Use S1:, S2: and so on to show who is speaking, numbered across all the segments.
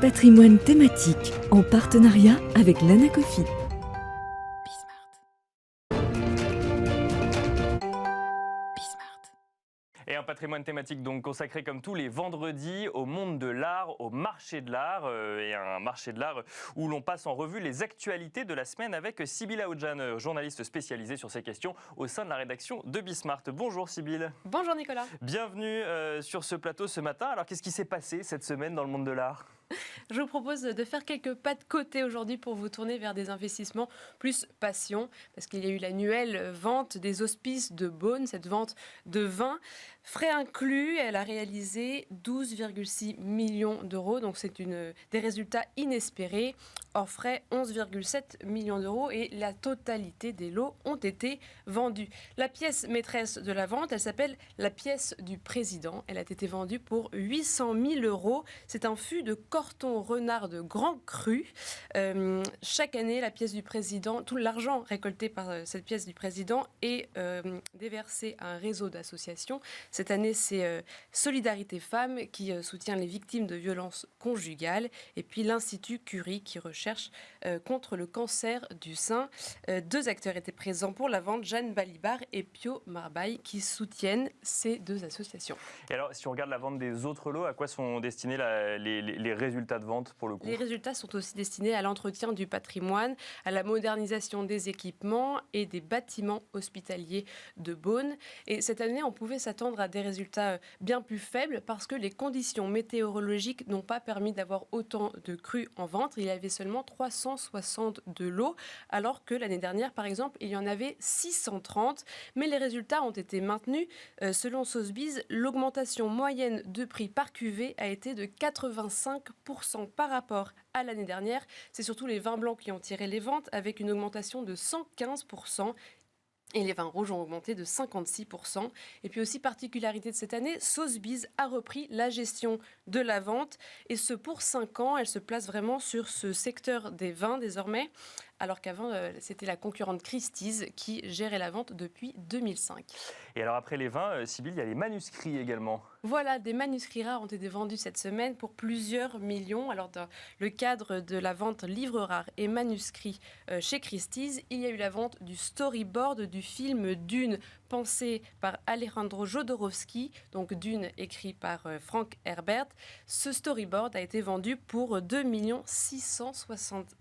S1: Patrimoine thématique en partenariat avec l'Anacofi.
S2: Et un patrimoine thématique donc consacré comme tous les vendredis au monde de l'art, au marché de l'art, et un marché de l'art où l'on passe en revue les actualités de la semaine avec Sybille Aoudjan, journaliste spécialisée sur ces questions au sein de la rédaction de Bismart. Bonjour Sybille.
S3: Bonjour Nicolas.
S2: Bienvenue sur ce plateau ce matin. Alors qu'est-ce qui s'est passé cette semaine dans le monde de l'art ?
S3: Je vous propose de faire quelques pas de côté aujourd'hui pour vous tourner vers des investissements plus passion, parce qu'il y a eu l'annuelle vente des hospices de Beaune, cette vente de vin. Frais inclus, elle a réalisé 12,6 millions d'euros, donc c'est des résultats inespérés. Hors frais, 11,7 millions d'euros et la totalité des lots ont été vendus. La pièce maîtresse de la vente, elle s'appelle la pièce du président. Elle a été vendue pour 800 000 euros. C'est un fût de Corton Renard de Grand Cru. Chaque année, la pièce du président, tout l'argent récolté par cette pièce du président est déversé à un réseau d'associations. Cette année, c'est Solidarité Femmes qui soutient les victimes de violences conjugales et puis l'Institut Curie qui recherche contre le cancer du sein. Deux acteurs étaient présents pour la vente, Jeanne Balibar et Pio Marbaille, qui soutiennent ces deux associations.
S2: Et alors, si on regarde la vente des autres lots, à quoi sont destinés les résultats de vente pour le coup ?
S3: Les résultats sont aussi destinés à l'entretien du patrimoine, à la modernisation des équipements et des bâtiments hospitaliers de Beaune. Et cette année, on pouvait s'attendre à des résultats bien plus faibles parce que les conditions météorologiques n'ont pas permis d'avoir autant de crus en vente. Il y avait seulement 362 lots, alors que l'année dernière, par exemple, il y en avait 630. Mais les résultats ont été maintenus. Selon Sotheby's, l'augmentation moyenne de prix par cuvée a été de 85% par rapport à l'année dernière. C'est surtout les vins blancs qui ont tiré les ventes, avec une augmentation de 115%. Et les vins rouges ont augmenté de 56%. Et puis aussi, particularité de cette année, Sotheby's a repris la gestion de la vente. Et ce, pour 5 ans, elle se place vraiment sur ce secteur des vins désormais. Alors qu'avant, c'était la concurrente Christie's qui gérait la vente depuis 2005.
S2: Et alors après les vins, Sybille, il y a les manuscrits également.
S3: Voilà, des manuscrits rares ont été vendus cette semaine pour plusieurs millions. Alors dans le cadre de la vente livres rares et manuscrits chez Christie's, il y a eu la vente du storyboard du film Dune, pensé par Alejandro Jodorowsky, donc Dune écrit par Frank Herbert. Ce storyboard a été vendu pour 2 660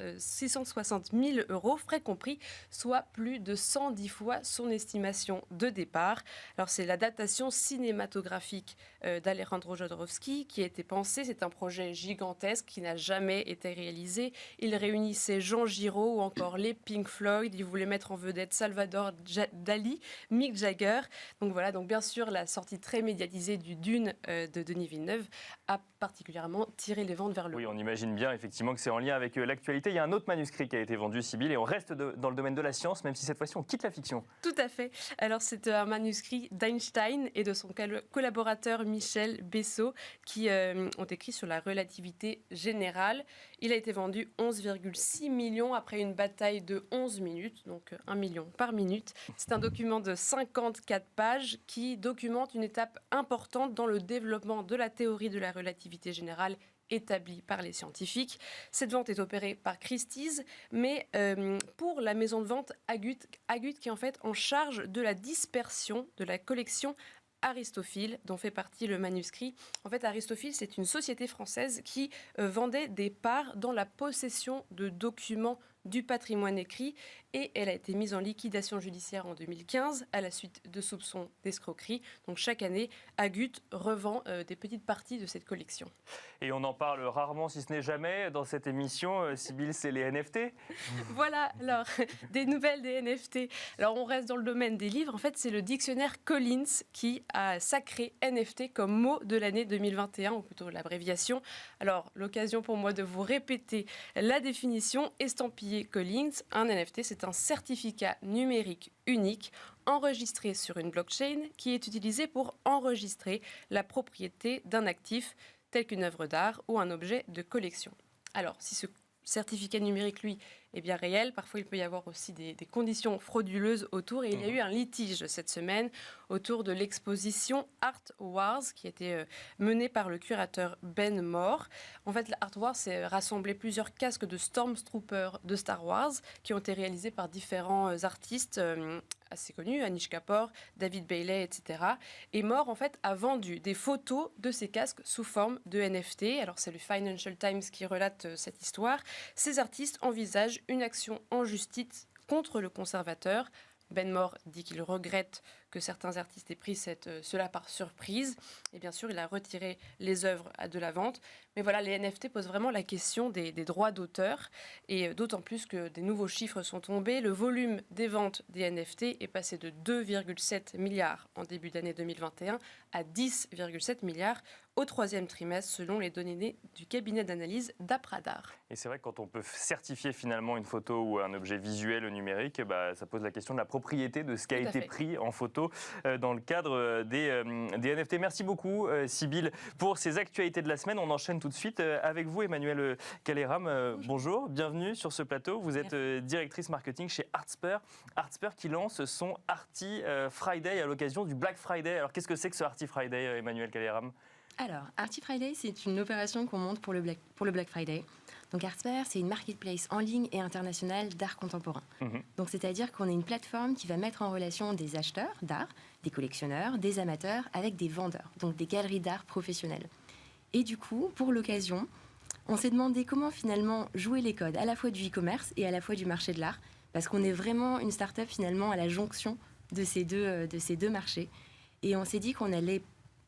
S3: 000 euros, frais compris, soit plus de 110 fois son estimation de départ. Alors c'est l'adaptation cinématographique d'Alejandro Jodorowsky qui a été pensée. C'est un projet gigantesque qui n'a jamais été réalisé. Il réunissait Jean Giraud ou encore les Pink Floyd. Il voulait mettre en vedette Salvador Dali, Mick Jagger. Donc voilà, donc bien sûr, la sortie très médiatisée du Dune de Denis Villeneuve a particulièrement tiré les ventes vers le haut.
S2: Oui, on imagine bien effectivement que c'est en lien avec l'actualité. Il y a un autre manuscrit qui a été vendu, Sybille, et on reste dans le domaine de la science, même si cette fois-ci on quitte la fiction.
S3: Tout à fait. Alors c'est un manuscrit d'Einstein et de son collaborateur Michel Bessot qui ont écrit sur la relativité générale. Il a été vendu 11,6 millions après une bataille de 11 minutes, donc 1 million par minute. C'est un document de 54 pages qui documente une étape importante dans le développement de la théorie de la relativité générale établie par les scientifiques. Cette vente est opérée par Christie's, mais pour la maison de vente Agut qui est en fait en charge de la dispersion de la collection Aristophile, dont fait partie le manuscrit. En fait, Aristophile, c'est une société française qui vendait des parts dans la possession de documents du patrimoine écrit et elle a été mise en liquidation judiciaire en 2015 à la suite de soupçons d'escroquerie. Donc chaque année, Agut revend des petites parties de cette collection.
S2: Et on en parle rarement, si ce n'est jamais, dans cette émission. Sybille, c'est les NFT.
S3: Voilà, alors, des nouvelles des NFT. Alors, on reste dans le domaine des livres. En fait, c'est le dictionnaire Collins qui a sacré NFT comme mot de l'année 2021, ou plutôt l'abréviation. Alors, l'occasion pour moi de vous répéter la définition. Estampillé Collins, un NFT, c'est un certificat numérique unique enregistré sur une blockchain qui est utilisé pour enregistrer la propriété d'un actif tel qu'une œuvre d'art ou un objet de collection. Alors, si ce certificat numérique, lui, est bien réel. Parfois, il peut y avoir aussi des conditions frauduleuses autour. Et il y a eu un litige cette semaine autour de l'exposition Art Wars qui a été menée par le curateur Ben Moore. En fait, Art Wars, c'est rassembler plusieurs casques de Stormtroopers de Star Wars qui ont été réalisés par différents artistes assez connus, Anish Kapoor, David Bailey, etc. Et Moore, en fait, a vendu des photos de ces casques sous forme de NFT. Alors, c'est le Financial Times qui relate cette histoire. Ces artistes envisagent une action en justice contre le conservateur. Ben Moore dit qu'il regrette que certains artistes aient pris cela par surprise. Et bien sûr, il a retiré les œuvres de la vente. Mais voilà, les NFT posent vraiment la question des droits d'auteur. Et d'autant plus que des nouveaux chiffres sont tombés. Le volume des ventes des NFT est passé de 2,7 milliards en début d'année 2021 à 10,7 milliards au troisième trimestre, selon les données du cabinet d'analyse d'Apradar.
S2: Et c'est vrai que quand on peut certifier finalement une photo ou un objet visuel numérique, ça pose la question de la propriété de ce qui a été pris en photo dans le cadre des NFT. Merci beaucoup, Sybille, pour ces actualités de la semaine. On enchaîne tout de suite avec vous, Emmanuelle Kaleram. Bonjour, bienvenue sur ce plateau. Vous êtes directrice marketing chez Artspur. Artspur qui lance son Arty Friday à l'occasion du Black Friday. Alors, qu'est-ce que c'est que ce Arty Friday, Emmanuelle Kaleram ?
S4: Alors, Arty Friday, c'est une opération qu'on monte pour le Black Friday. Donc, Artspur, c'est une marketplace en ligne et internationale d'art contemporain. Donc, c'est-à-dire qu'on est une plateforme qui va mettre en relation des acheteurs d'art, des collectionneurs, des amateurs, avec des vendeurs, donc des galeries d'art professionnelles. Et du coup, pour l'occasion, on s'est demandé comment finalement jouer les codes à la fois du e-commerce et à la fois du marché de l'art, parce qu'on est vraiment une start-up finalement à la jonction de ces deux marchés. Et on s'est dit qu'on allait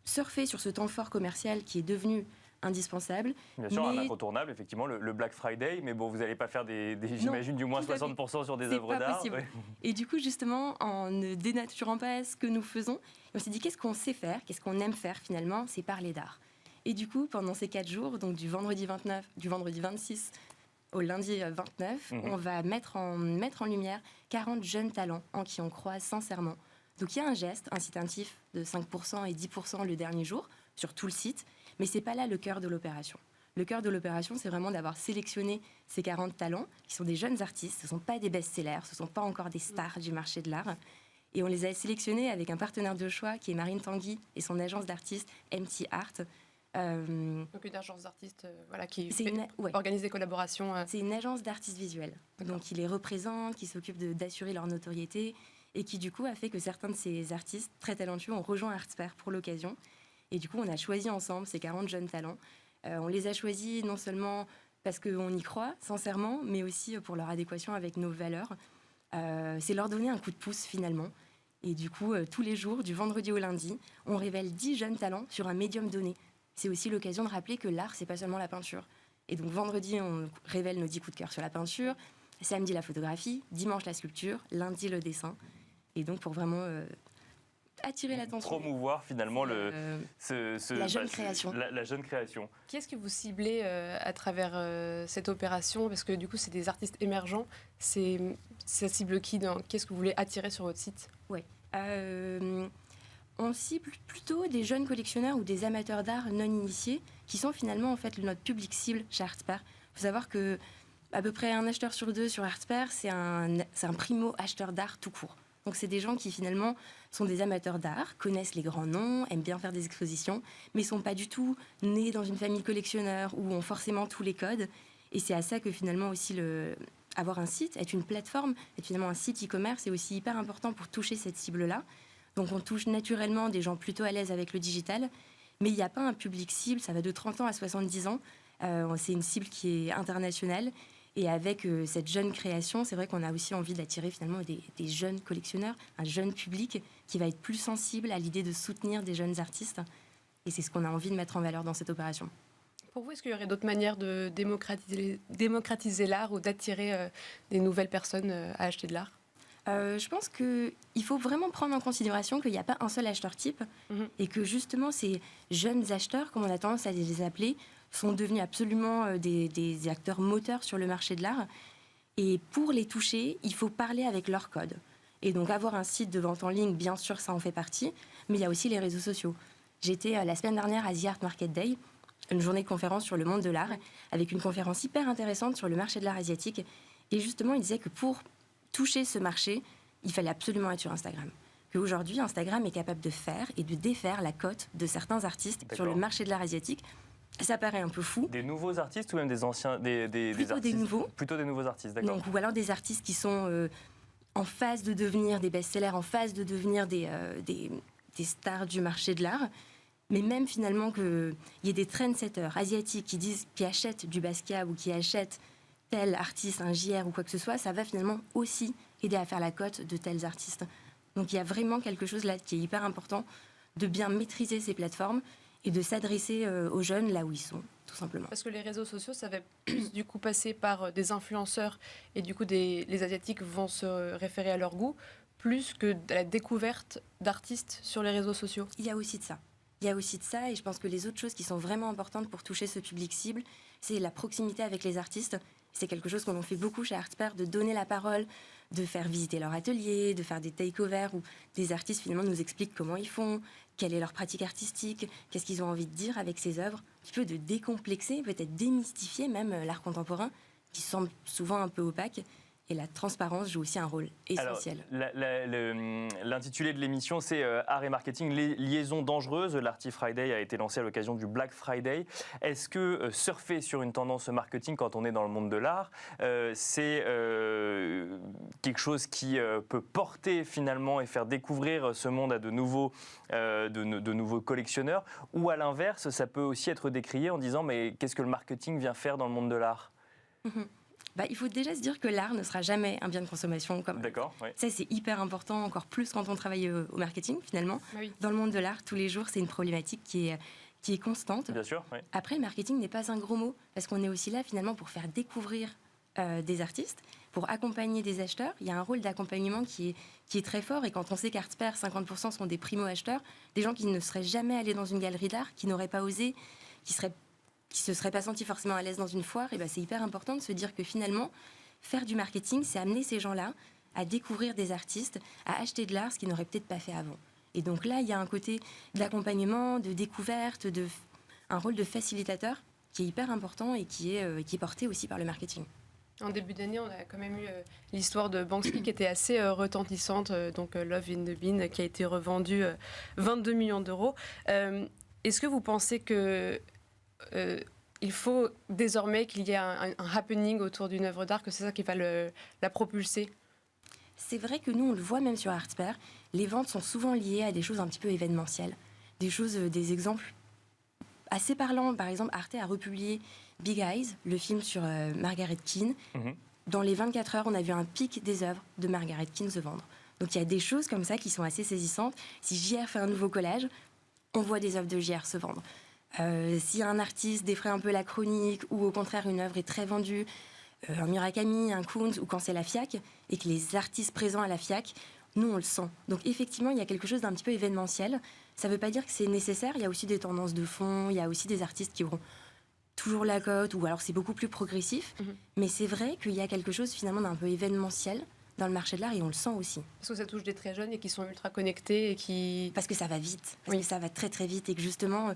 S4: surfer sur ce temps fort commercial qui est devenu indispensable.
S2: Bien sûr, un incontournable, effectivement, le Black Friday, mais bon, vous n'allez pas faire j'imagine, du moins 60% sur des œuvres d'art.
S4: Ouais. Et du coup, justement, en ne dénaturant pas ce que nous faisons, on s'est dit qu'est-ce qu'on sait faire, qu'est-ce qu'on aime faire finalement, c'est parler d'art. Et du coup, pendant ces 4 jours, donc du vendredi 26 au lundi 29, on va mettre en lumière 40 jeunes talents en qui on croit sincèrement. Donc il y a un geste incitatif de 5% et 10% le dernier jour sur tout le site, mais ce n'est pas là le cœur de l'opération. Le cœur de l'opération, c'est vraiment d'avoir sélectionné ces 40 talents, qui sont des jeunes artistes, ce ne sont pas des best-sellers, ce ne sont pas encore des stars du marché de l'art. Et on les a sélectionnés avec un partenaire de choix qui est Marine Tanguy et son agence d'artistes MT Art.
S3: Donc une agence d'artistes qui organise des collaborations.
S4: C'est une agence d'artistes visuels, donc qui les représente, qui s'occupe d'assurer leur notoriété, et qui du coup a fait que certains de ces artistes très talentueux ont rejoint Artspur pour l'occasion. Et du coup, on a choisi ensemble ces 40 jeunes talents. On les a choisis non seulement parce qu'on y croit sincèrement, mais aussi pour leur adéquation avec nos valeurs. C'est leur donner un coup de pouce finalement. Et du coup, tous les jours, du vendredi au lundi, on révèle 10 jeunes talents sur un médium donné. C'est aussi l'occasion de rappeler que l'art, c'est pas seulement la peinture. Et donc vendredi, on révèle nos 10 coups de cœur sur la peinture, samedi la photographie, dimanche la sculpture, lundi le dessin. Et donc pour vraiment attirer l'attention.
S2: Promouvoir finalement la jeune
S4: création.
S2: La jeune création.
S3: Qui est-ce que vous ciblez à travers cette opération ? Parce que du coup, c'est des artistes émergents. Ça cible qui ? Qu'est-ce que vous voulez attirer sur votre site ?
S4: Oui. On cible plutôt des jeunes collectionneurs ou des amateurs d'art non initiés qui sont finalement en fait notre public cible chez Artspur. Il faut savoir que à peu près un acheteur sur 2 sur Artspur, c'est un primo acheteur d'art tout court. Donc c'est des gens qui finalement sont des amateurs d'art, connaissent les grands noms, aiment bien faire des expositions, mais ne sont pas du tout nés dans une famille collectionneur où ont forcément tous les codes. Et c'est à ça que finalement aussi avoir un site, être une plateforme, être finalement un site e-commerce est aussi hyper important pour toucher cette cible-là. Donc on touche naturellement des gens plutôt à l'aise avec le digital, mais il n'y a pas un public cible, ça va de 30 ans à 70 ans. C'est une cible qui est internationale. Et avec cette jeune création, c'est vrai qu'on a aussi envie d'attirer finalement des jeunes collectionneurs, un jeune public qui va être plus sensible à l'idée de soutenir des jeunes artistes. Et c'est ce qu'on a envie de mettre en valeur dans cette opération.
S3: Pour vous, est-ce qu'il y aurait d'autres manières de démocratiser l'art ou d'attirer des nouvelles personnes à acheter de l'art ?
S4: Je pense qu'il faut vraiment prendre en considération qu'il n'y a pas un seul acheteur type et que justement ces jeunes acheteurs, comme on a tendance à les appeler, sont devenus absolument des acteurs moteurs sur le marché de l'art. Et pour les toucher, il faut parler avec leur code. Et donc avoir un site de vente en ligne, bien sûr, ça en fait partie, mais il y a aussi les réseaux sociaux. J'étais la semaine dernière à The Art Market Day, une journée de conférence sur le monde de l'art, avec une conférence hyper intéressante sur le marché de l'art asiatique. Et justement, il disait que pour toucher ce marché, il fallait absolument être sur Instagram. Qu'aujourd'hui, Instagram est capable de faire et de défaire la cote de certains artistes sur le marché de l'art asiatique. Ça paraît un peu fou.
S2: Des nouveaux artistes ou même des anciens, des
S4: Plutôt
S2: artistes
S4: des nouveaux.
S2: Plutôt des nouveaux artistes, d'accord.
S4: Donc, ou alors des artistes qui sont en phase de devenir des best-sellers, en phase de devenir des stars du marché de l'art. Mais même finalement qu'il y ait des trendsetters asiatiques qui achètent du Basquiat ou qui achètent tel artiste, un JR ou quoi que ce soit, ça va finalement aussi aider à faire la cote de tels artistes. Donc il y a vraiment quelque chose là qui est hyper important, de bien maîtriser ces plateformes et de s'adresser aux jeunes là où ils sont, tout simplement.
S3: Parce que les réseaux sociaux, ça va plus du coup passer par des influenceurs et du coup les Asiatiques vont se référer à leur goût, plus que de la découverte d'artistes sur les réseaux sociaux.
S4: Il y a aussi de ça. Il y a aussi de ça et je pense que les autres choses qui sont vraiment importantes pour toucher ce public cible, c'est la proximité avec les artistes. C'est quelque chose qu'on fait beaucoup chez Artspert, de donner la parole, de faire visiter leur atelier, de faire des take-overs où des artistes finalement nous expliquent comment ils font, quelle est leur pratique artistique, qu'est-ce qu'ils ont envie de dire avec ces œuvres. Un petit peu de décomplexer, peut-être démystifier même l'art contemporain qui semble souvent un peu opaque. Et la transparence joue aussi un rôle essentiel.
S2: Alors, l'intitulé de l'émission, c'est Art et marketing, liaisons dangereuses. L'Arty Friday a été lancé à l'occasion du Black Friday. Est-ce que surfer sur une tendance marketing quand on est dans le monde de l'art, c'est quelque chose qui peut porter finalement et faire découvrir ce monde à de nouveaux collectionneurs, ou à l'inverse, ça peut aussi être décrié en disant mais qu'est-ce que le marketing vient faire dans le monde de l'art ?
S4: Il faut déjà se dire que l'art ne sera jamais un bien de consommation comme.
S2: D'accord, oui.
S4: Ça, c'est hyper important, encore plus quand on travaille au marketing, finalement.
S3: Oui.
S4: Dans le monde de l'art, tous les jours, c'est une problématique qui est constante.
S2: Bien sûr, oui.
S4: Après, le marketing n'est pas un gros mot, parce qu'on est aussi là, finalement, pour faire découvrir des artistes, pour accompagner des acheteurs. Il y a un rôle d'accompagnement qui est très fort, et quand on sait qu'Artspert, 50% sont des primo-acheteurs, des gens qui ne seraient jamais allés dans une galerie d'art, qui n'auraient pas osé, qui se seraient pas sentis forcément à l'aise dans une foire, et c'est hyper important de se dire que finalement, faire du marketing, c'est amener ces gens-là à découvrir des artistes, à acheter de l'art, ce qu'ils n'auraient peut-être pas fait avant. Et donc là, il y a un côté d'accompagnement, de découverte, un rôle de facilitateur qui est hyper important et qui est porté aussi par le marketing.
S3: En début d'année, on a quand même eu l'histoire de Banksy qui était assez retentissante, donc Love in the Bean, qui a été revendu 22 millions d'euros. Est-ce que vous pensez que il faut désormais qu'il y ait un happening autour d'une œuvre d'art, que c'est ça qui va la propulser?
S4: C'est vrai que nous, on le voit même sur Artspert, les ventes sont souvent liées à des choses un petit peu événementielles, des exemples assez parlants. Par exemple, Arte a republié Big Eyes, le film sur Margaret Keane. Dans les 24 heures, on a vu un pic des œuvres de Margaret Keane se vendre. Donc il y a des choses comme ça qui sont assez saisissantes. Si JR fait un nouveau collage, on voit des œuvres de JR se vendre. Si un artiste défraie un peu la chronique, ou au contraire une œuvre est très vendue, un Murakami, un Kunz, ou quand c'est la FIAC, et que les artistes présents à la FIAC, nous on le sent. Donc effectivement, il y a quelque chose d'un petit peu événementiel. Ça ne veut pas dire que c'est nécessaire, il y a aussi des tendances de fond, il y a aussi des artistes qui auront toujours la cote, ou alors c'est beaucoup plus progressif. Mais c'est vrai qu'il y a quelque chose finalement d'un peu événementiel dans le marché de l'art, et on le sent aussi.
S3: Parce que ça touche des très jeunes et qui sont ultra connectés et qui...
S4: Parce que ça va vite, parce que ça va très très vite, et que justement...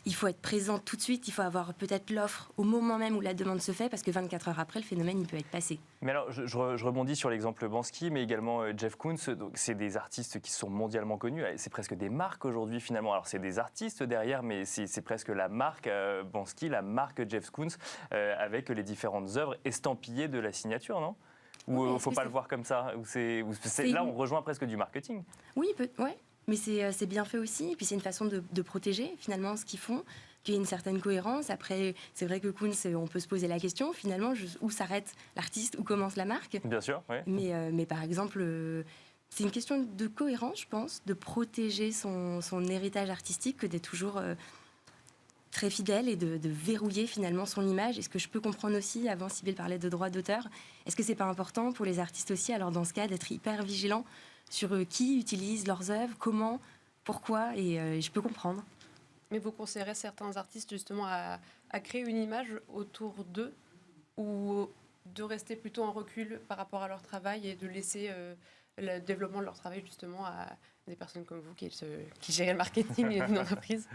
S4: il faut être présent tout de suite, il faut avoir peut-être l'offre au moment même où la demande se fait, parce que 24 heures après, le phénomène, il peut être passé.
S2: Mais alors, je rebondis sur l'exemple Banksy, mais également Jeff Koons. Donc, c'est des artistes qui sont mondialement connus. C'est presque des marques aujourd'hui, finalement. Alors, c'est des artistes derrière, mais c'est presque la marque Banksy, la marque Jeff Koons, avec les différentes œuvres estampillées de la signature, non ? Ou il ne faut pas le voir comme ça ? Là, on rejoint presque du marketing.
S4: Oui, ouais. Mais c'est bien fait aussi, et puis c'est une façon de protéger finalement ce qu'ils font, qu'il y ait une certaine cohérence. Après, c'est vrai que Koons, on peut se poser la question, finalement, où s'arrête l'artiste, où commence la marque.
S2: Bien sûr, oui.
S4: Mais par exemple, c'est une question de cohérence, je pense, de protéger son héritage artistique, que d'être toujours très fidèle et de verrouiller finalement son image. Et ce que je peux comprendre aussi, avant Sybille parlait de droit d'auteur, est-ce que c'est pas important pour les artistes aussi, alors dans ce cas, d'être hyper vigilant sur qui utilise leurs œuvres, comment, pourquoi, et je peux comprendre.
S3: Mais vous conseillerez certains artistes justement à créer une image autour d'eux, ou de rester plutôt en recul par rapport à leur travail et de laisser le développement de leur travail justement à des personnes comme vous qui gèrent le marketing d'une entreprise?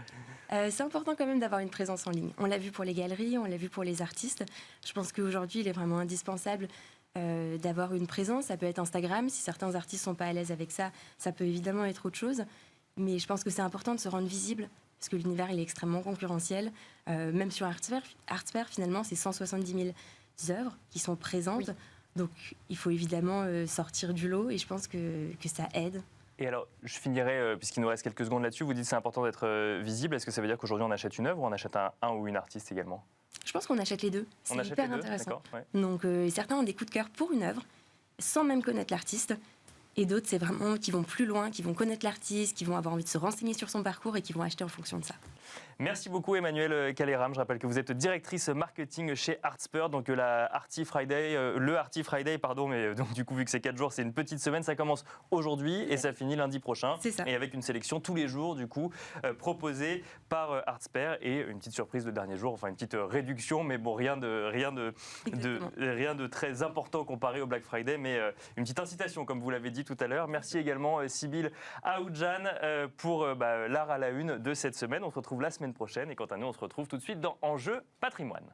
S4: C'est important quand même d'avoir une présence en ligne. On l'a vu pour les galeries, on l'a vu pour les artistes. Je pense qu'aujourd'hui, il est vraiment indispensable d'avoir une présence. Ça peut être Instagram. Si certains artistes sont pas à l'aise avec ça, ça peut évidemment être autre chose. Mais je pense que c'est important de se rendre visible parce que l'univers il est extrêmement concurrentiel. Même sur Artsper, finalement, c'est 170 000 œuvres qui sont présentes. Oui. Donc, il faut évidemment sortir du lot et je pense que ça aide.
S2: Et alors, je finirai, puisqu'il nous reste quelques secondes là-dessus, vous dites que c'est important d'être visible. Est-ce que ça veut dire qu'aujourd'hui, on achète une œuvre ou on achète un ou une artiste également ?
S4: Je pense qu'on achète les deux. C'est hyper intéressant.
S2: Ouais.
S4: Donc, certains ont des coups de cœur pour une œuvre sans même connaître l'artiste. Et d'autres, c'est vraiment qui vont plus loin, qui vont connaître l'artiste, qui vont avoir envie de se renseigner sur son parcours et qui vont acheter en fonction de ça.
S2: Merci beaucoup Emmanuelle Calleram. Je rappelle que vous êtes directrice marketing chez Artsper, donc le Arty Friday, pardon, mais donc du coup vu que c'est 4 jours, c'est une petite semaine, ça commence aujourd'hui et ça finit lundi prochain.
S4: C'est ça.
S2: Et avec une sélection tous les jours du coup proposée par Artsper et une petite surprise le dernier jour, enfin une petite réduction, mais bon rien de très important comparé au Black Friday, mais une petite incitation comme vous l'avez dit tout à l'heure. Merci également Sybille Aoudjan pour l'art à la une de cette semaine. On se retrouve la semaine prochaine et quant à nous, on se retrouve tout de suite dans Enjeu Patrimoine.